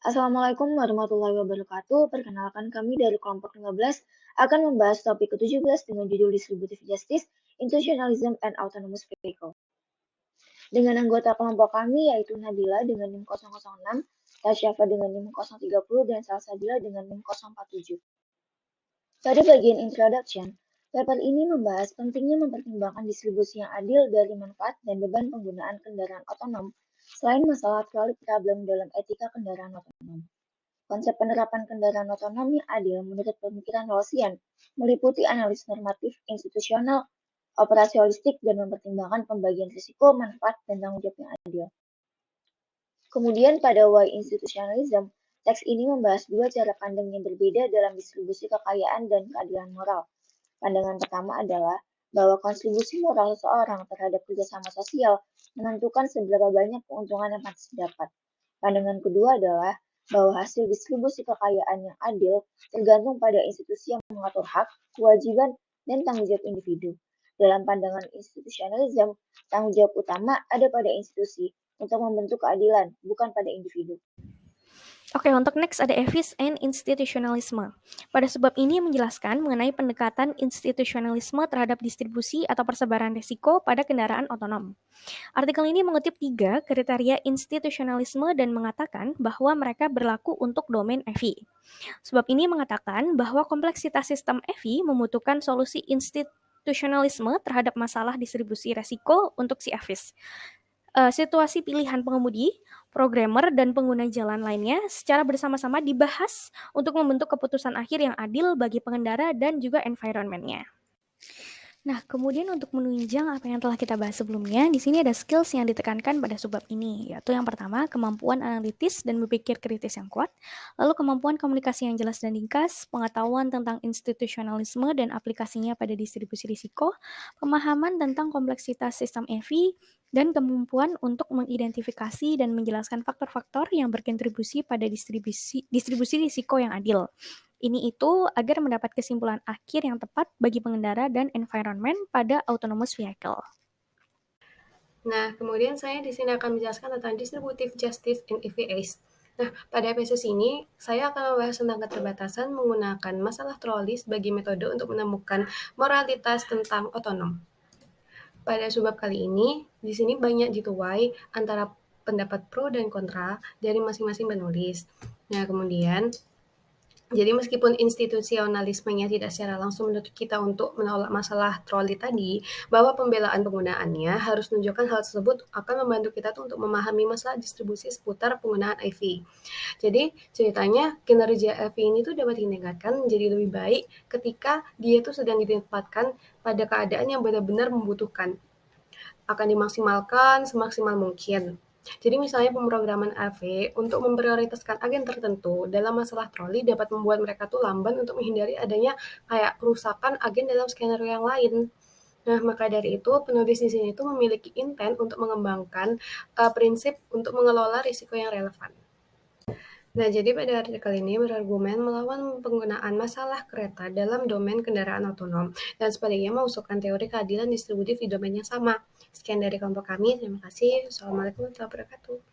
Assalamualaikum warahmatullahi wabarakatuh. Perkenalkan kami dari kelompok 15 akan membahas topik ke-17 dengan judul Distributive Justice, Institutionalism and Autonomous Vehicle. Dengan anggota kelompok kami yaitu Nabila dengan NIM 006, Tasyafa dengan NIM 030, dan Salsabila dengan NIM 047. Pada bagian introduction, paper ini membahas pentingnya mempertimbangkan distribusi yang adil dari manfaat dan beban penggunaan kendaraan otonom, selain masalah trolley problem dalam etika kendaraan otonom. Konsep penerapan kendaraan otonom yang adil menurut pemikiran Rawlsian meliputi analisis normatif, institusional, operasionalistik, dan mempertimbangkan pembagian risiko, manfaat, dan tanggung jawab yang adil. Kemudian pada Why Institutionalism, teks ini membahas dua cara pandang yang berbeda dalam distribusi kekayaan dan keadilan moral. Pandangan pertama adalah bahwa kontribusi moral seseorang terhadap kerjasama sosial menentukan seberapa banyak keuntungan yang pantas didapat. Pandangan kedua adalah bahwa hasil distribusi kekayaan yang adil tergantung pada institusi yang mengatur hak, kewajiban, dan tanggung jawab individu. Dalam pandangan institusionalisme, tanggung jawab utama ada pada institusi untuk membentuk keadilan, bukan pada individu. Oke, untuk next ada Evis and Institutionalism. Pada sebab ini menjelaskan mengenai pendekatan institusionalisme terhadap distribusi atau persebaran risiko pada kendaraan otonom. Artikel ini mengutip 3 kriteria institusionalisme dan mengatakan bahwa mereka berlaku untuk domain EVI. Sebab ini mengatakan bahwa kompleksitas sistem EVI membutuhkan solusi institusionalisme terhadap masalah distribusi risiko untuk si EVIS. Situasi pilihan pengemudi, programmer, dan pengguna jalan lainnya secara bersama-sama dibahas untuk membentuk keputusan akhir yang adil bagi pengendara dan juga environment-nya. Nah, kemudian untuk menunjang apa yang telah kita bahas sebelumnya, di sini ada skills yang ditekankan pada subbab ini, yaitu yang pertama, kemampuan analitis dan berpikir kritis yang kuat, lalu kemampuan komunikasi yang jelas dan ringkas, pengetahuan tentang institusionalisme dan aplikasinya pada distribusi risiko, pemahaman tentang kompleksitas sistem EVI, dan kemampuan untuk mengidentifikasi dan menjelaskan faktor-faktor yang berkontribusi pada distribusi risiko yang adil. Ini itu agar mendapat kesimpulan akhir yang tepat bagi pengendara dan environment pada autonomous vehicle. Nah, kemudian saya di sini akan menjelaskan tentang distributive justice in EVAs. Nah, pada episode ini, saya akan membahas tentang keterbatasan menggunakan masalah trolley sebagai metode untuk menemukan moralitas tentang otonom. Pada subbab kali ini, di sini banyak dituai antara pendapat pro dan kontra dari masing-masing penulis. Nah, kemudian jadi meskipun institusionalismenya tidak secara langsung menuntut kita untuk menolak masalah trolley tadi, bahwa pembelaan penggunaannya harus menunjukkan hal tersebut akan membantu kita tuh untuk memahami masalah distribusi seputar penggunaan EV. Jadi ceritanya kinerja EV ini tuh dapat ditingkatkan menjadi lebih baik ketika dia tuh sedang ditempatkan pada keadaan yang benar-benar membutuhkan. Akan dimaksimalkan semaksimal mungkin. Jadi misalnya pemrograman AV untuk memprioritaskan agen tertentu dalam masalah troli dapat membuat mereka tuh lamban untuk menghindari adanya kayak kerusakan agen dalam skenario yang lain. Nah, maka dari itu penulis di sini tuh memiliki intent untuk mengembangkan prinsip untuk mengelola risiko yang relevan. Nah, jadi pada artikel ini berargumen melawan penggunaan masalah kereta dalam domain kendaraan otonom dan sebaliknya mengusulkan teori keadilan distributif di domain yang sama. Sekian dari kelompok kami, terima kasih. Assalamualaikum warahmatullahi wabarakatuh.